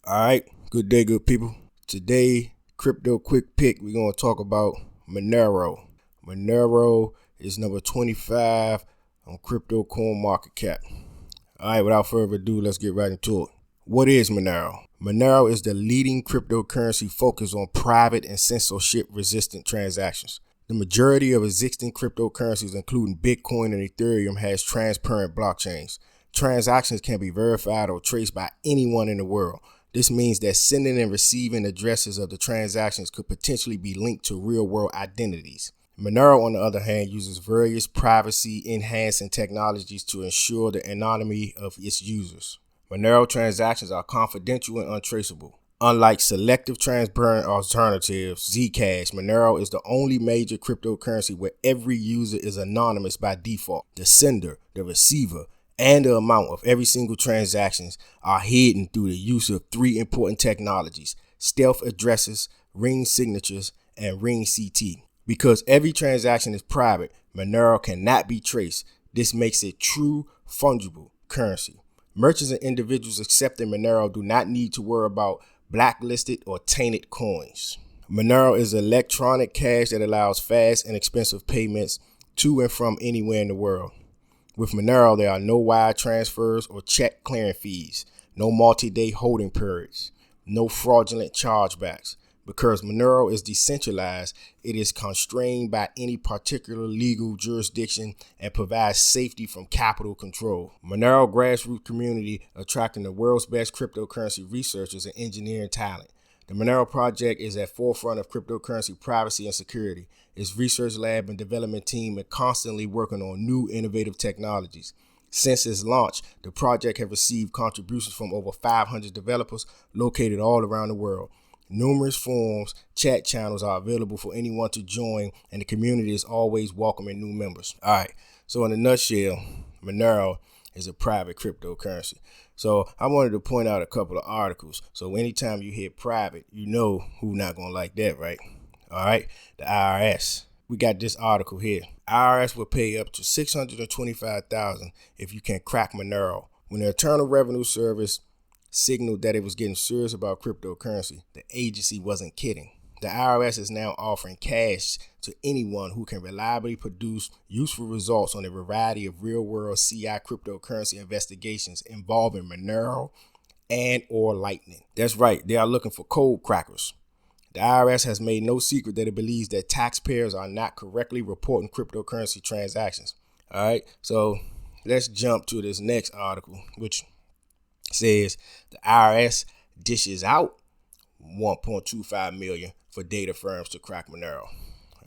All right, good day, good people. Today, crypto quick pick, we're going to talk about Monero. Monero is number 25 on crypto coin market cap. All right, without further ado, let's get right into it. What is Monero? Monero is the leading cryptocurrency focused on private and censorship-resistant transactions. The majority of existing cryptocurrencies, including Bitcoin and Ethereum, has transparent blockchains. Transactions can be verified or traced by anyone in the world. This means that sending and receiving addresses of the transactions could potentially be linked to real-world identities. Monero, on the other hand, uses various privacy-enhancing technologies to ensure the anonymity of its users. Monero transactions are confidential and untraceable. Unlike selective transparent alternatives, Zcash, Monero is the only major cryptocurrency where every user is anonymous by default. The sender, the receiver, and the amount of every single transaction are hidden through the use of three important technologies: stealth addresses, ring signatures, and ring CT. Because every transaction is private, Monero cannot be traced. This makes it true fungible currency. Merchants and individuals accepting Monero do not need to worry about blacklisted or tainted coins. Monero is electronic cash that allows fast and expensive payments to and from anywhere in the world. With Monero, there are no wire transfers or check clearing fees, no multi-day holding periods, no fraudulent chargebacks. Because Monero is decentralized, it is constrained by any particular legal jurisdiction and provides safety from capital control. Monero grassroots community attracting the world's best cryptocurrency researchers and engineering talent. The Monero project is at forefront of cryptocurrency privacy and security. Its research lab and development team are constantly working on new innovative technologies. Since its launch, the project has received contributions from over 500 developers located all around the world. Numerous forums, chat channels are available for anyone to join, and the community is always welcoming new members. All right, so in a nutshell, Monero is a private cryptocurrency. So I wanted to point out a couple of articles. So anytime you hear private, you know who's not going to like that, right? All right, the IRS. We got this article here. IRS will pay up to $625,000 if you can crack Monero. When the Internal Revenue Service signaled that it was getting serious about cryptocurrency, the agency wasn't kidding. The IRS is now offering cash to anyone who can reliably produce useful results on a variety of real-world CI cryptocurrency investigations involving Monero and or Lightning. That's right, they are looking for code crackers. The IRS has made no secret that it believes that taxpayers are not correctly reporting cryptocurrency transactions. All right, so let's jump to this next article, which says the IRS dishes out $1.25 million for data firms to crack Monero.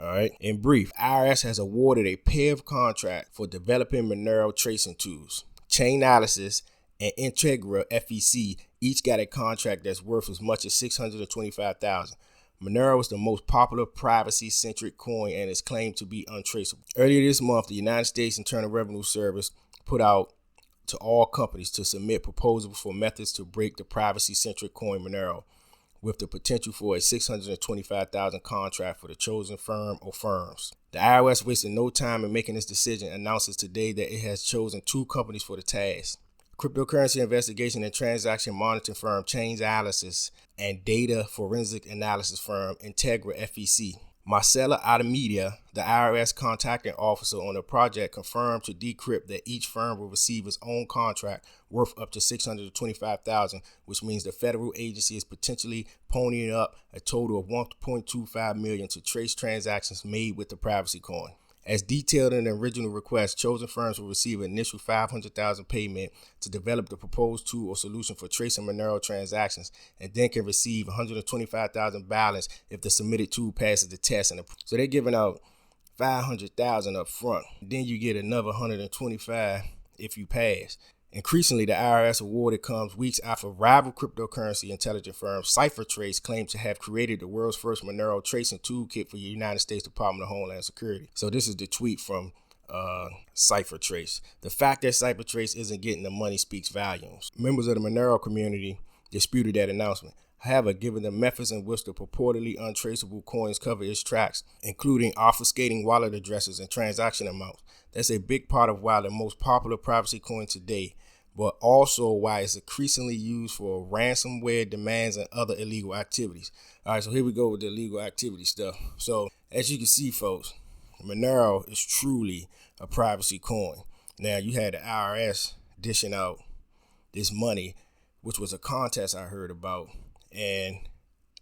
All right. In brief, IRS has awarded a pair of contracts for developing Monero tracing tools. Chainalysis and Integra FEC each got a contract that's worth as much as $625,000. Monero is the most popular privacy-centric coin and is claimed to be untraceable. Earlier this month, the United States Internal Revenue Service put out to all companies to submit proposals for methods to break the privacy-centric coin Monero, with the potential for a $625,000 contract for the chosen firm or firms. The IRS wasted no time in making this decision, announces today that it has chosen two companies for the task: cryptocurrency investigation and transaction monitoring firm Chainalysis and data forensic analysis firm Integra FEC. Marcella Ademedia, the IRS contacting officer on the project, confirmed to Decrypt that each firm will receive its own contract worth up to $625,000, which means the federal agency is potentially ponying up a total of $1.25 million to trace transactions made with the privacy coin. As detailed in the original request, chosen firms will receive an initial $500,000 payment to develop the proposed tool or solution for tracing Monero transactions, and then can receive $125,000 balance if the submitted tool passes the test. So they're giving out $500,000 up front. Then you get another $125,000 if you pass. Increasingly, the IRS award comes weeks after rival cryptocurrency intelligence firm CipherTrace claims to have created the world's first Monero tracing toolkit for the United States Department of Homeland Security. So this is the tweet from CipherTrace. The fact that CipherTrace isn't getting the money speaks volumes. Members of the Monero community disputed that announcement. However, given the methods in which the purportedly untraceable coins cover its tracks, including obfuscating wallet addresses and transaction amounts, that's a big part of why the most popular privacy coin today, but also why it's increasingly used for ransomware demands and other illegal activities. All right, so here we go with the illegal activity stuff. So as you can see, folks, Monero is truly a privacy coin. Now, you had the IRS dishing out this money, which was a contest I heard about, and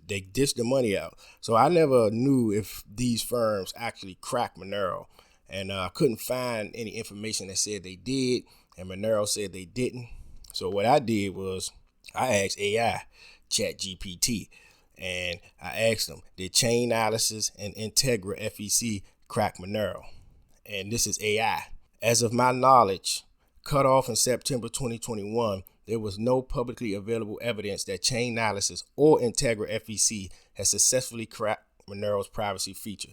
they dished the money out. So I never knew if these firms actually cracked Monero, and I couldn't find any information that said they did, and Monero said they didn't. So what I did was I asked AI, ChatGPT, and I asked them, did Chainalysis and Integra FEC crack Monero? And this is AI. As of my knowledge, cut off in September 2021, there was no publicly available evidence that Chainalysis or Integra FEC has successfully cracked Monero's privacy feature.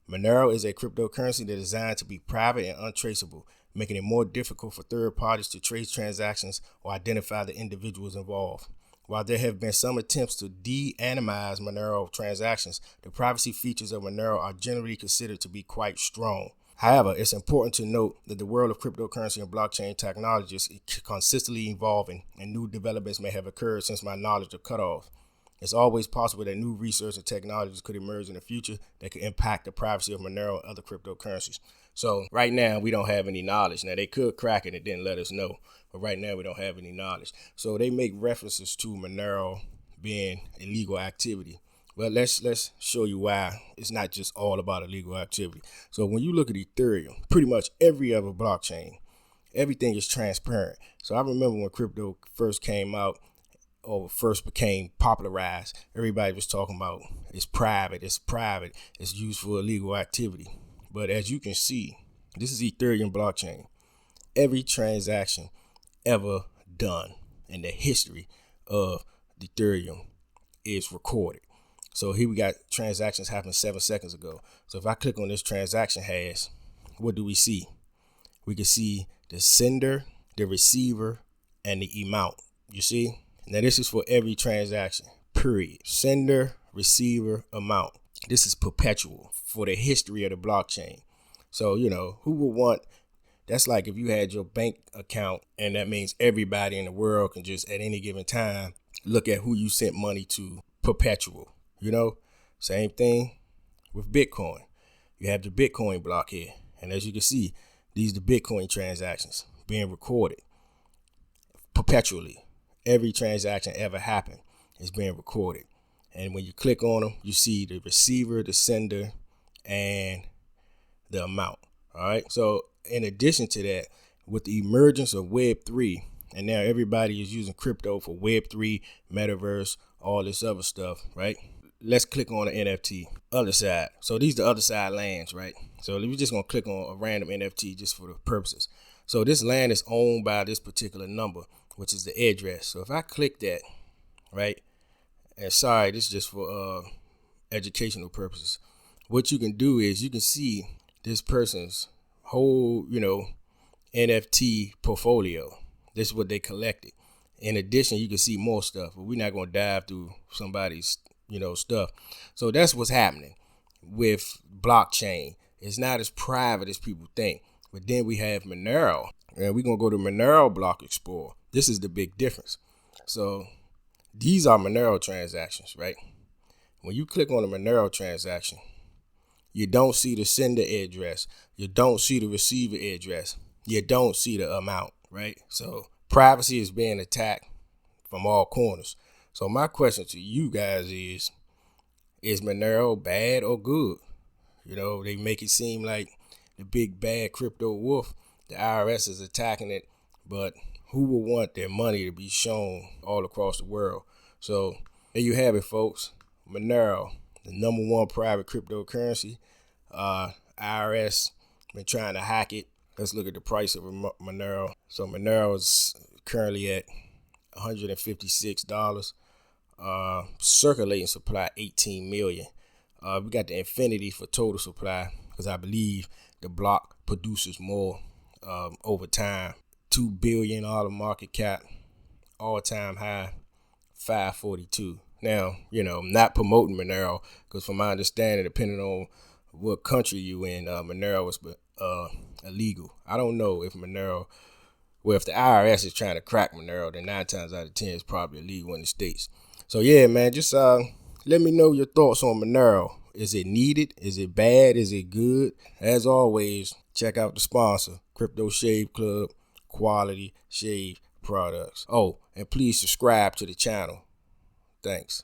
Monero is a cryptocurrency that is designed to be private and untraceable, making it more difficult for third parties to trace transactions or identify the individuals involved. While there have been some attempts to de-anonymize Monero transactions, the privacy features of Monero are generally considered to be quite strong. However, it's important to note that the world of cryptocurrency and blockchain technology is consistently evolving, and new developments may have occurred since my knowledge of cutoff. It's always possible that new research and technologies could emerge in the future that could impact the privacy of Monero and other cryptocurrencies. So right now, we don't have any knowledge. Now, they could crack it and didn't let us know, but right now we don't have any knowledge. So they make references to Monero being illegal activity. Well, let's show you why it's not just all about illegal activity. So when you look at Ethereum, pretty much every other blockchain, everything is transparent. So I remember when crypto first came out or first became popularized, everybody was talking about it's private, it's used for illegal activity. But as you can see, this is Ethereum blockchain. Every transaction ever done in the history of Ethereum is recorded. So here we got transactions happened 7 seconds ago. So if I click on this transaction hash, what do we see? We can see the sender, the receiver, and the amount. You see? Now this is for every transaction, period. Sender, receiver, amount. This is perpetual for the history of the blockchain. So, who would want, that's like if you had your bank account, and that means everybody in the world can just at any given time look at who you sent money to, perpetual. Same thing with Bitcoin. You have the Bitcoin block here. And as you can see, these are the Bitcoin transactions being recorded perpetually. Every transaction ever happened is being recorded. And when you click on them, you see the receiver, the sender, and the amount. All right. So in addition to that, with the emergence of Web3, and now everybody is using crypto for Web3, metaverse, all this other stuff, right? Let's click on the NFT, other side. So these are the other side lands, right? So we're just going to click on a random NFT just for the purposes. So this land is owned by this particular number, which is the address. So if I click that, right? And sorry, this is just for educational purposes. What you can do is you can see this person's whole, NFT portfolio. This is what they collected. In addition, you can see more stuff, but we're not going to dive through somebody's, stuff. So that's what's happening with blockchain. It's not as private as people think. But then we have Monero, and we're going to go to Monero Block Explorer. This is the big difference. So these are Monero transactions, right? When you click on a Monero transaction, you don't see the sender address. You don't see the receiver address. You don't see the amount, right? So privacy is being attacked from all corners. So my question to you guys is Monero bad or good? They make it seem like the big bad crypto wolf. The IRS is attacking it, but who would want their money to be shown all across the world? So there you have it, folks. Monero, the #1 private cryptocurrency. IRS been trying to hack it. Let's look at the price of Monero. So Monero is currently at $156. Circulating supply 18 million. We got the infinity for total supply because I believe the block produces more over time. $2 billion market cap, all-time high, 542. Now, I'm not promoting Monero because from my understanding, depending on what country you in, Monero is illegal. I don't know if Monero Well, if the IRS is trying to crack Monero, then 9 times out of 10 it's probably illegal in the States. So yeah, man, just let me know your thoughts on Monero. Is it needed? Is it bad? Is it good? As always, check out the sponsor, Crypto Shave Club, quality shave products. Oh, and please subscribe to the channel. Thanks.